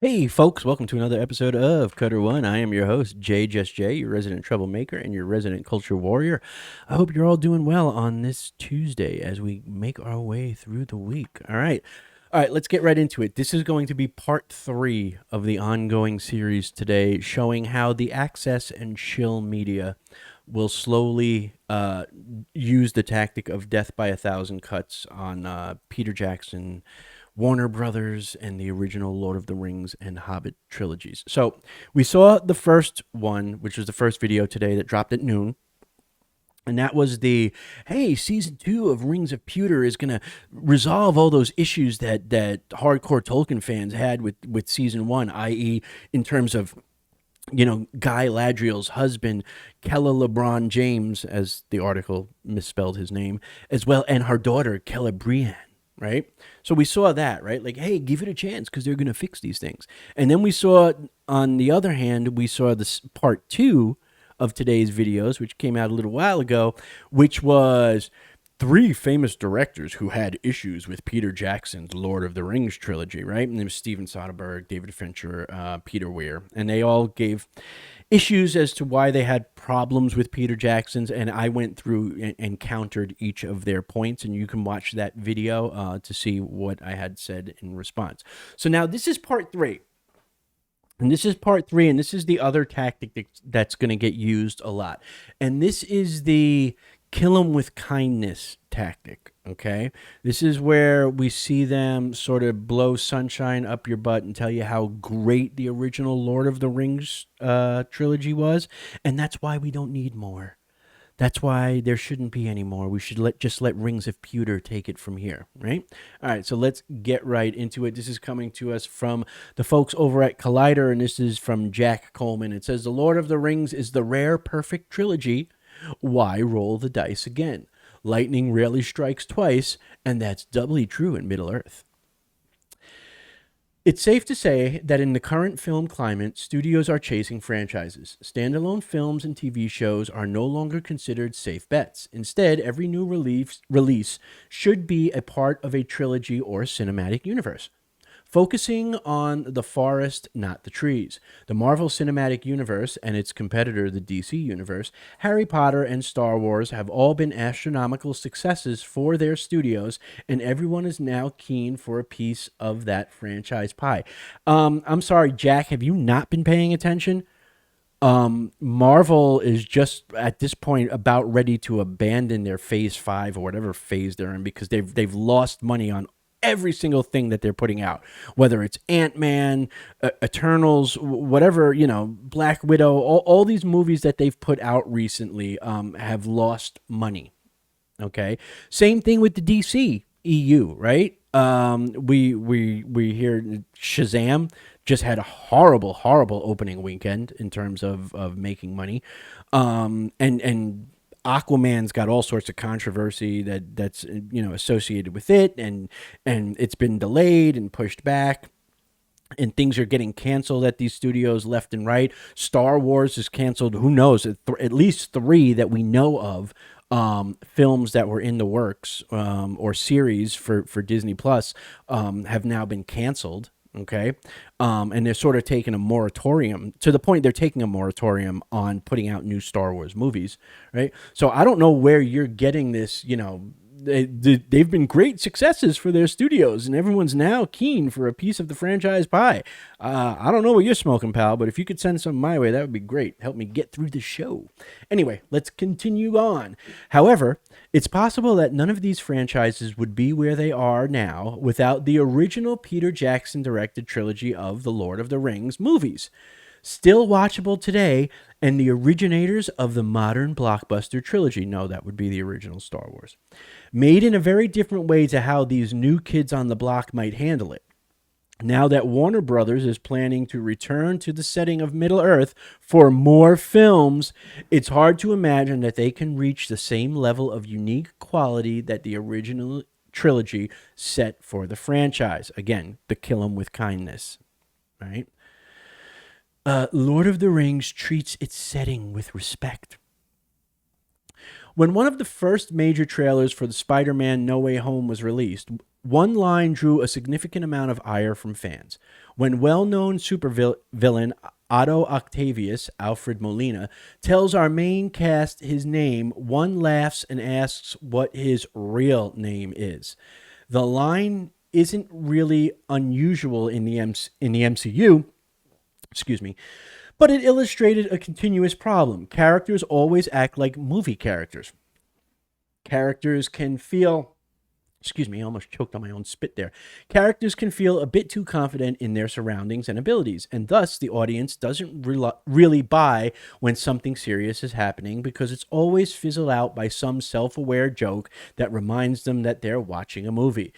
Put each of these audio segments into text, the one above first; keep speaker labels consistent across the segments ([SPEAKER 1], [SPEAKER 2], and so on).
[SPEAKER 1] Hey, folks, welcome to another episode of Cutter One. I am your host, Jay Just Jay, your resident troublemaker and your resident culture warrior. I hope you're all doing well on this Tuesday as we make our way through the week. All right. All right, let's get right into it. This is going to be part three of the ongoing series today, showing how the access and chill media will slowly use the tactic of death by a thousand cuts on Peter Jackson, Warner Brothers, and the original Lord of the Rings and Hobbit trilogies. So we saw the first one, which was the first video today that dropped at noon. And that was the, hey, season two of Rings of Pewter is going to resolve all those issues that hardcore Tolkien fans had with season one, i.e., in terms of Guy Ladriel's husband, Kella LeBron James, as the article misspelled his name, as well, and her daughter, Kella Brienne, right? So we saw that, right? Like, hey, give it a chance because they're going to fix these things. And then we saw, on the other hand, we saw this part two of today's videos, which came out a little while ago, which was three famous directors who had issues with Peter Jackson's Lord of the Rings trilogy, right? And it was Steven Soderbergh, David Fincher, Peter Weir, and they all gave issues as to why they had problems with Peter Jackson's, and I went through and countered each of their points, and you can watch that video to see what I had said in response. So now this is part three. And this is part three, and this is the other tactic that's going to get used a lot. And this is the kill them with kindness tactic, okay? This is where we see them sort of blow sunshine up your butt and tell you how great the original Lord of the Rings trilogy was. And that's why we don't need more. That's why there shouldn't be any more. We should just let Rings of Pewter take it from here, right? All right, so let's get right into it. This is coming to us from the folks over at Collider, and this is from Jack Coleman. It says, The Lord of the Rings is the rare perfect trilogy. Why roll the dice again? Lightning rarely strikes twice, and that's doubly true in Middle-earth. It's safe to say that in the current film climate, studios are chasing franchises. Standalone films and TV shows are no longer considered safe bets. Instead, every new release should be a part of a trilogy or cinematic universe. Focusing on the forest, not the trees. The Marvel Cinematic Universe and its competitor, the DC Universe, Harry Potter, and Star Wars have all been astronomical successes for their studios, and everyone is now keen for a piece of that franchise pie. I'm sorry, Jack, have you not been paying attention? Marvel is just at this point about ready to abandon their phase 5 or whatever phase they're in because they've lost money on every single thing that they're putting out, whether it's Ant-Man, Eternals, whatever, Black Widow, all these movies that they've put out recently have lost money. Okay. Same thing with the DC EU, right? We hear Shazam just had a horrible opening weekend in terms of making money. And Aquaman's got all sorts of controversy that's associated with it, and it's been delayed and pushed back, and things are getting canceled at these studios left and right. Star Wars is canceled. Who knows? At least three that we know of, films that were in the works or series for Disney Plus have now been canceled. Okay. And they're sort of taking a moratorium to the point they're taking a moratorium on putting out new Star Wars movies. Right. So I don't know where you're getting this, they've been great successes for their studios, and everyone's now keen for a piece of the franchise pie. I don't know what you're smoking, pal, but if you could send some my way, that would be great. Help me get through the show. Anyway, let's continue on. However, it's possible that none of these franchises would be where they are now without the original Peter Jackson directed trilogy of the Lord of the Rings movies. Still watchable today, and the originators of the modern blockbuster trilogy. No, that would be the original Star Wars. Made in a very different way to how these new kids on the block might handle it. Now that Warner Brothers is planning to return to the setting of Middle-earth for more films, it's hard to imagine that they can reach the same level of unique quality that the original trilogy set for the franchise. Again, the kill 'em with kindness, right? Lord of the Rings treats its setting with respect. When one of the first major trailers for the Spider-Man No Way Home was released, One line drew a significant amount of ire from fans. When well-known supervillain Otto Octavius, Alfred Molina, tells our main cast his name, one laughs and asks what his real name is. The line isn't really unusual in the MCU, excuse me, but it illustrated a continuous problem. Characters always act like movie characters. Characters can feel Excuse me, I almost choked on my own spit there. Characters can feel a bit too confident in their surroundings and abilities, and thus the audience doesn't really buy when something serious is happening because it's always fizzled out by some self aware joke that reminds them that they're watching a movie.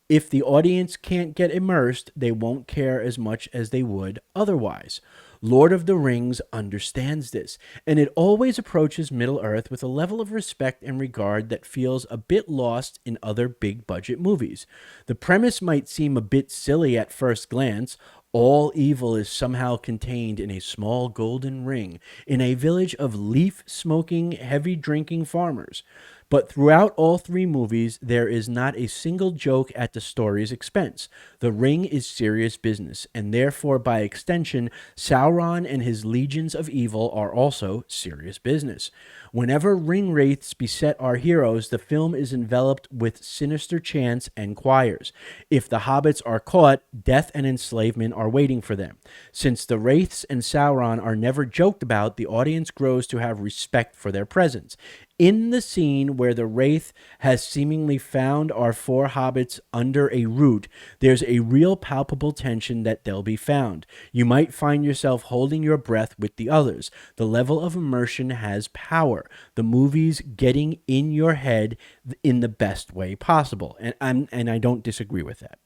[SPEAKER 1] If the audience can't get immersed, they won't care as much as they would otherwise. Lord of the Rings understands this, and it always approaches Middle Earth with a level of respect and regard that feels a bit lost in other big budget movies. The premise might seem a bit silly at first glance. All evil is somehow contained in a small golden ring in a village of leaf smoking, heavy drinking farmers. But throughout all three movies, there is not a single joke at the story's expense. The ring is serious business, and therefore, by extension, Sauron and his legions of evil are also serious business. Whenever ring wraiths beset our heroes, the film is enveloped with sinister chants and choirs. If the hobbits are caught, death and enslavement are waiting for them. Since the wraiths and Sauron are never joked about, the audience grows to have respect for their presence. In the scene where the wraith has seemingly found our four hobbits under a root, there's a real palpable tension that they'll be found. You might find yourself holding your breath with the others. The level of immersion has power. The movie's getting in your head in the best way possible, and I don't disagree with that.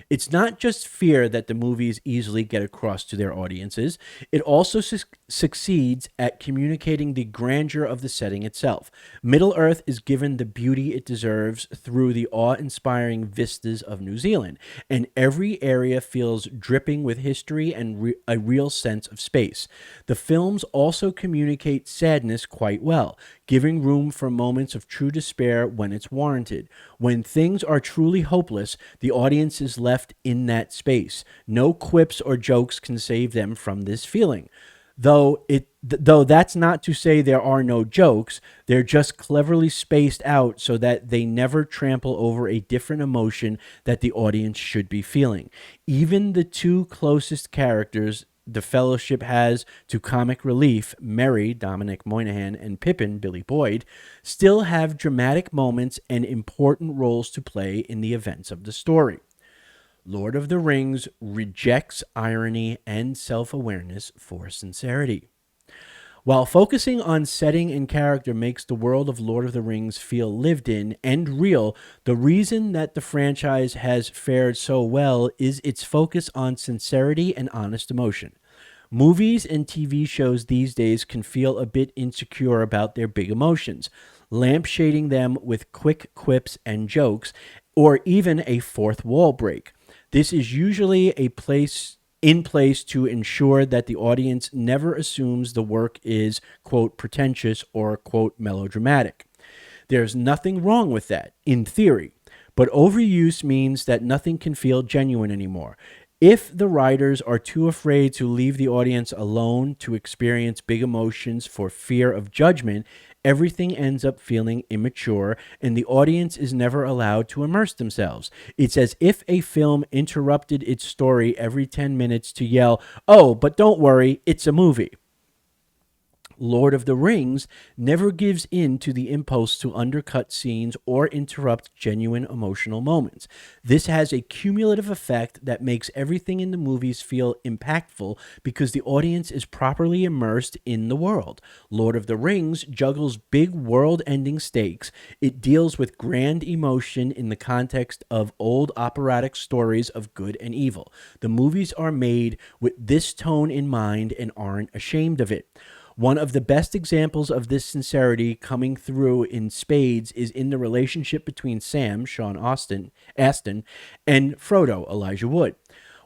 [SPEAKER 1] It's not just fear that the movies easily get across to their audiences, it also succeeds at communicating the grandeur of the setting itself. Middle Earth is given the beauty it deserves through the awe inspiring vistas of New Zealand, and every area feels dripping with history and a real sense of space. The films also communicate sadness quite well, giving room for moments of true despair when it's warranted. When things are truly hopeless, the audience is left in that space. No quips or jokes can save them from this feeling. Though that's not to say there are no jokes, they're just cleverly spaced out so that they never trample over a different emotion that the audience should be feeling. Even the two closest characters the Fellowship has to comic relief, Merry, Dominic Moynihan, and Pippin, Billy Boyd, still have dramatic moments and important roles to play in the events of the story. Lord of the Rings rejects irony and self-awareness for sincerity. While focusing on setting and character makes the world of Lord of the Rings feel lived in and real, the reason that the franchise has fared so well is its focus on sincerity and honest emotion. Movies and TV shows these days can feel a bit insecure about their big emotions, lampshading them with quick quips and jokes, or even a fourth wall break. This is usually in place to ensure that the audience never assumes the work is, quote, pretentious or, quote, melodramatic. There's nothing wrong with that, in theory, but overuse means that nothing can feel genuine anymore. If the writers are too afraid to leave the audience alone to experience big emotions for fear of judgment, everything ends up feeling immature and the audience is never allowed to immerse themselves. It's as if a film interrupted its story every 10 minutes to yell, "Oh, but don't worry, it's a movie." Lord of the Rings never gives in to the impulse to undercut scenes or interrupt genuine emotional moments. This has a cumulative effect that makes everything in the movies feel impactful because the audience is properly immersed in the world. Lord of the Rings juggles big world-ending stakes. It deals with grand emotion in the context of old operatic stories of good and evil. The movies are made with this tone in mind and aren't ashamed of it. One of the best examples of this sincerity coming through in spades is in the relationship between Sam, Sean Astin, and Frodo, Elijah Wood.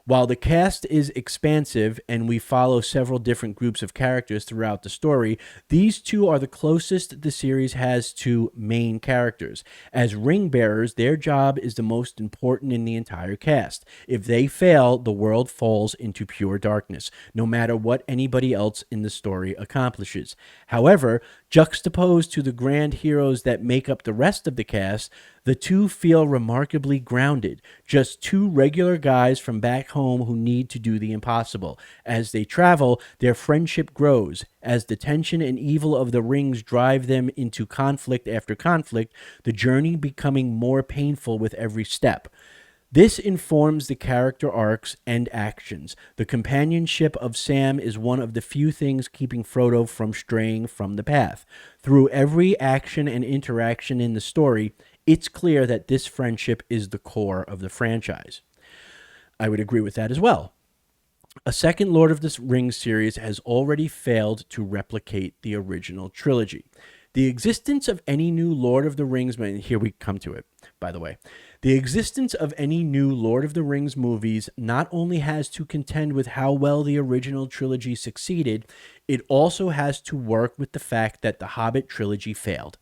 [SPEAKER 1] While the cast is expansive and we follow several different groups of characters throughout the story, these two are the closest the series has to main characters. As ring bearers, their job is the most important in the entire cast. If they fail, the world falls into pure darkness, no matter what anybody else in the story accomplishes. However, juxtaposed to the grand heroes that make up the rest of the cast, the two feel remarkably grounded, just two regular guys from back home who need to do the impossible. As they travel, their friendship grows. As the tension and evil of the rings drive them into conflict after conflict, the journey becoming more painful with every step. This informs the character arcs and actions. The companionship of Sam is one of the few things keeping Frodo from straying from the path. Through every action and interaction in the story, it's clear that this friendship is the core of the franchise. I would agree with that as well. A second Lord of the Rings series has already failed to replicate the original trilogy. The existence of any new Lord of the Rings, here we come to it, by the way. The existence of any new Lord of the Rings movies not only has to contend with how well the original trilogy succeeded, it also has to work with the fact that the Hobbit trilogy failed.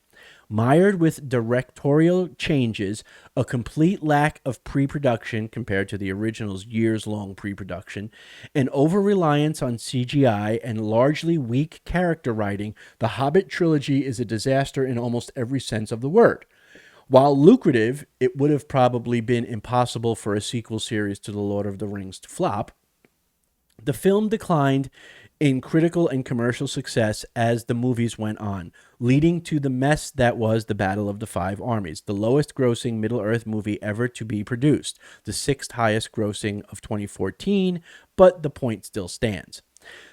[SPEAKER 1] Mired with directorial changes, a complete lack of pre-production compared to the original's years-long pre-production, an over-reliance on CGI, and largely weak character writing, the Hobbit trilogy is a disaster in almost every sense of the word. While lucrative, it would have probably been impossible for a sequel series to The Lord of the Rings to flop. The film declined in critical and commercial success as the movies went on, leading to the mess that was The Battle of the Five Armies, the lowest grossing Middle-earth movie ever to be produced, the sixth highest grossing of 2014, but the point still stands.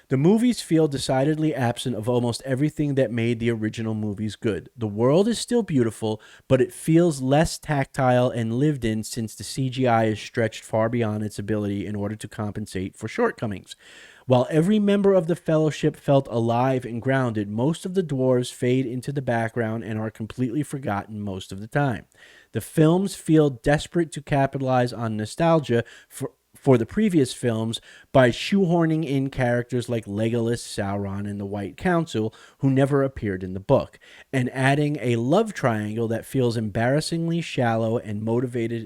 [SPEAKER 1] The movies feel decidedly absent of almost everything that made the original movies good. The world is still beautiful, but it feels less tactile and lived in since the CGI is stretched far beyond its ability in order to compensate for shortcomings. While every member of the Fellowship felt alive and grounded, most of the dwarves fade into the background and are completely forgotten most of the time. The films feel desperate to capitalize on nostalgia for the previous films by shoehorning in characters like Legolas, Sauron, and the White Council, who never appeared in the book, and adding a love triangle that feels embarrassingly shallow and motivated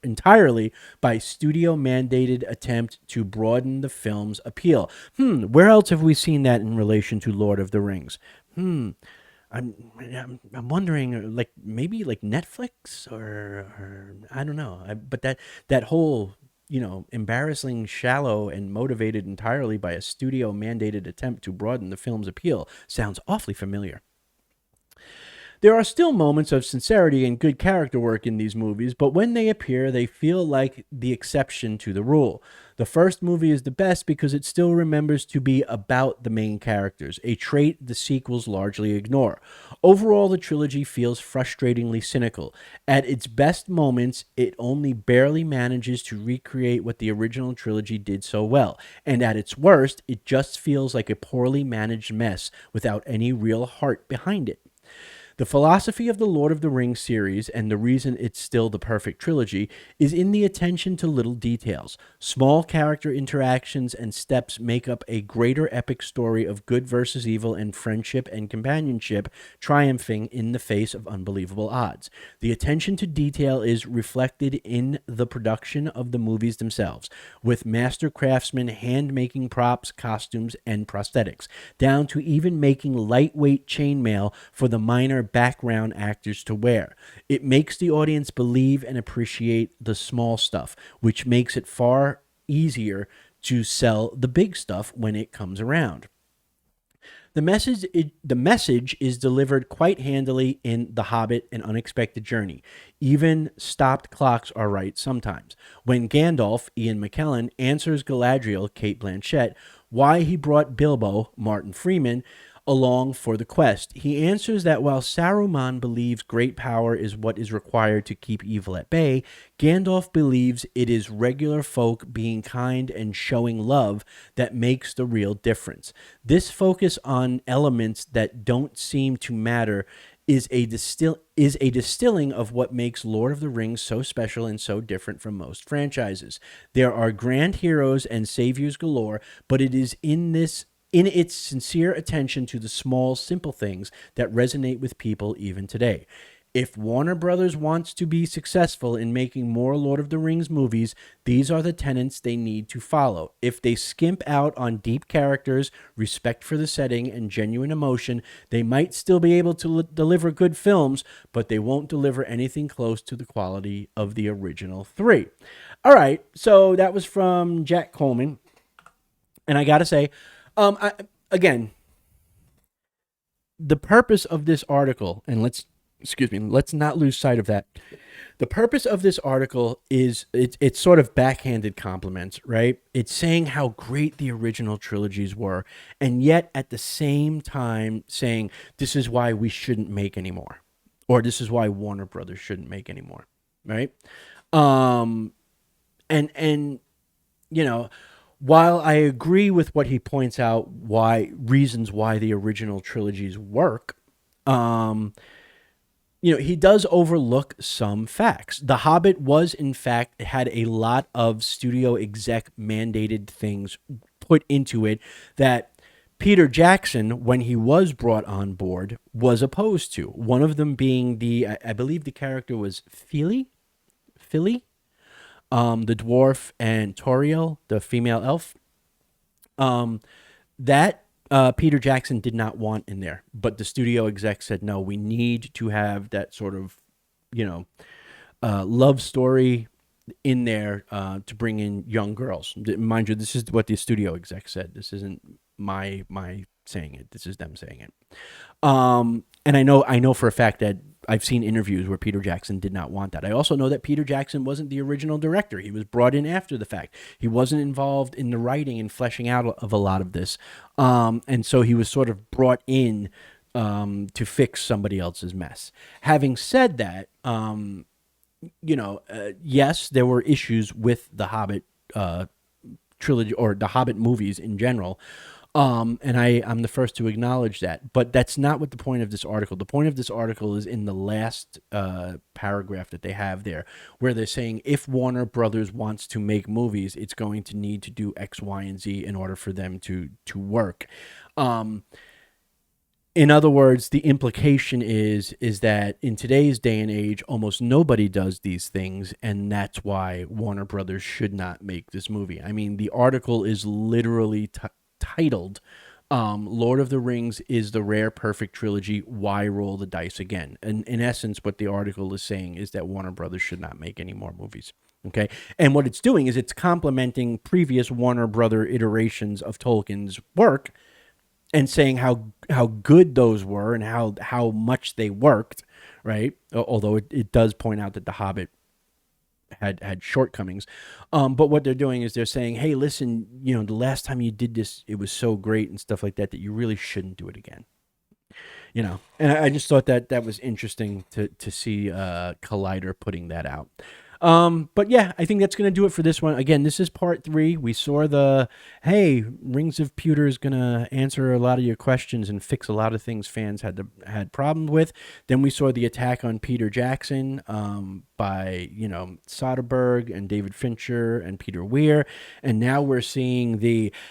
[SPEAKER 1] entirely by studio-mandated attempt to broaden the film's appeal. Where else have we seen that in relation to Lord of the Rings? I'm wondering, like maybe like Netflix or I don't know. But that whole embarrassing, shallow, and motivated entirely by a studio-mandated attempt to broaden the film's appeal sounds awfully familiar. There are still moments of sincerity and good character work in these movies, but when they appear, they feel like the exception to the rule. The first movie is the best because it still remembers to be about the main characters, a trait the sequels largely ignore. Overall, the trilogy feels frustratingly cynical. At its best moments, it only barely manages to recreate what the original trilogy did so well, and at its worst, it just feels like a poorly managed mess without any real heart behind it. The philosophy of the Lord of the Rings series, and the reason it's still the perfect trilogy, is in the attention to little details. Small character interactions and steps make up a greater epic story of good versus evil and friendship and companionship triumphing in the face of unbelievable odds. The attention to detail is reflected in the production of the movies themselves, with master craftsmen hand-making props, costumes, and prosthetics, down to even making lightweight chainmail for the minor background actors to wear. It makes the audience believe and appreciate the small stuff, which makes it far easier to sell the big stuff when it comes around. The message is delivered quite handily in The Hobbit: An Unexpected Journey. Even stopped clocks are right sometimes. When Gandalf, Ian McKellen, answers Galadriel, Cate Blanchett, why he brought Bilbo, Martin Freeman, along for the quest, he answers that while Saruman believes great power is what is required to keep evil at bay, Gandalf believes it is regular folk being kind and showing love that makes the real difference. This focus on elements that don't seem to matter is a distilling of what makes Lord of the Rings so special and so different from most franchises. There are grand heroes and saviors galore, but it is in its sincere attention to the small, simple things that resonate with people even today. If Warner Brothers wants to be successful in making more Lord of the Rings movies, these are the tenets they need to follow. If they skimp out on deep characters, respect for the setting, and genuine emotion, they might still be able to deliver good films, but they won't deliver anything close to the quality of the original three. All right, so that was from Jack Coleman. And I got to say, again, the purpose of this article, and let's not lose sight of that. The purpose of this article is it's sort of backhanded compliments, right? It's saying how great the original trilogies were, and yet at the same time saying this is why we shouldn't make anymore, or this is why Warner Brothers shouldn't make anymore, right? And you know, while I agree with what he points out, reasons why the original trilogies work, he does overlook some facts. The Hobbit was, in fact, had a lot of studio exec mandated things put into it that Peter Jackson, when he was brought on board, was opposed to. One of them being I believe the character was Philly, the dwarf, and Toriel, the female elf. That Peter Jackson did not want in there, but the studio exec said, no, we need to have that sort of, love story in there to bring in young girls. Mind you, this is what the studio exec said. This isn't my saying it. This is them saying it. And I know for a fact that I've seen interviews where Peter Jackson did not want that. I also know that Peter Jackson wasn't the original director. He was brought in after the fact. He wasn't involved in the writing and fleshing out of a lot of this. And so he was sort of brought in to fix somebody else's mess. Having said that, yes, there were issues with the Hobbit trilogy or the Hobbit movies in general. And I'm the first to acknowledge that. But that's not what the point of this article. The point of this article is in the last paragraph that they have there, where they're saying if Warner Brothers wants to make movies, it's going to need to do X, Y, and Z in order for them to work. In other words, the implication is that in today's day and age, almost nobody does these things, and that's why Warner Brothers should not make this movie. I mean, the article is literally titled Lord of the Rings is the rare perfect trilogy, why roll the dice again? And in essence, what the article is saying is that Warner Brothers should not make any more movies. Okay, and what it's doing is it's complementing previous Warner Brother iterations of Tolkien's work and saying how good those were and how much they worked, right? Although it does point out that The Hobbit had shortcomings. But what they're doing is they're saying, hey, listen, the last time you did this, it was so great and stuff like that you really shouldn't do it again. And I just thought that was interesting to see Collider putting that out. But yeah, I think that's going to do it for this one. Again, this is part 3. We saw hey, Rings of Pewter is going to answer a lot of your questions and fix a lot of things fans had problems with. Then we saw the attack on Peter Jackson by, Soderbergh and David Fincher and Peter Weir. And now we're seeing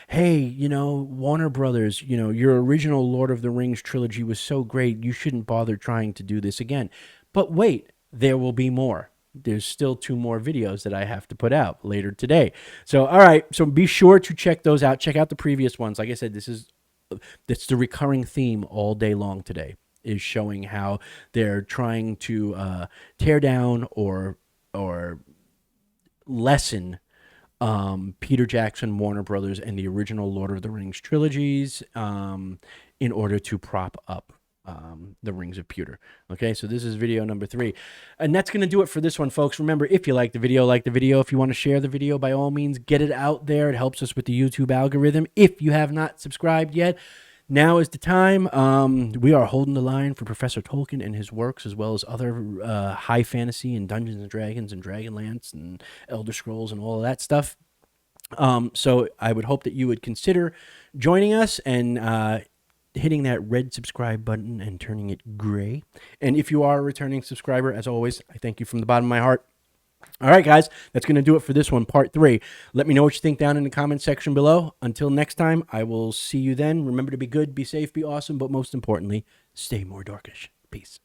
[SPEAKER 1] hey, Warner Brothers, your original Lord of the Rings trilogy was so great, you shouldn't bother trying to do this again. But wait, there will be more. There's still 2 more videos that I have to put out later today. So, all right. So be sure to check those out. Check out the previous ones. Like I said, that's the recurring theme all day long today, is showing how they're trying to tear down or lessen Peter Jackson, Warner Brothers, and the original Lord of the Rings trilogies in order to prop up the Rings of Pewter. Okay, so this is video number 3. And that's going to do it for this one, folks. Remember, if you like the video. If you want to share the video, by all means, get it out there. It helps us with the YouTube algorithm. If you have not subscribed yet, now is the time. We are holding the line for Professor Tolkien and his works, as well as other high fantasy and Dungeons and Dragons and Dragonlance and Elder Scrolls and all of that stuff. So I would hope that you would consider joining us and hitting that red subscribe button and turning it gray. And if you are a returning subscriber, as always, I thank you from the bottom of my heart. All right, guys, that's going to do it for this one, part 3. Let me know what you think down in the comment section below. Until next time, I will see you then. Remember to be good, be safe, be awesome, but most importantly, stay more dorkish. Peace.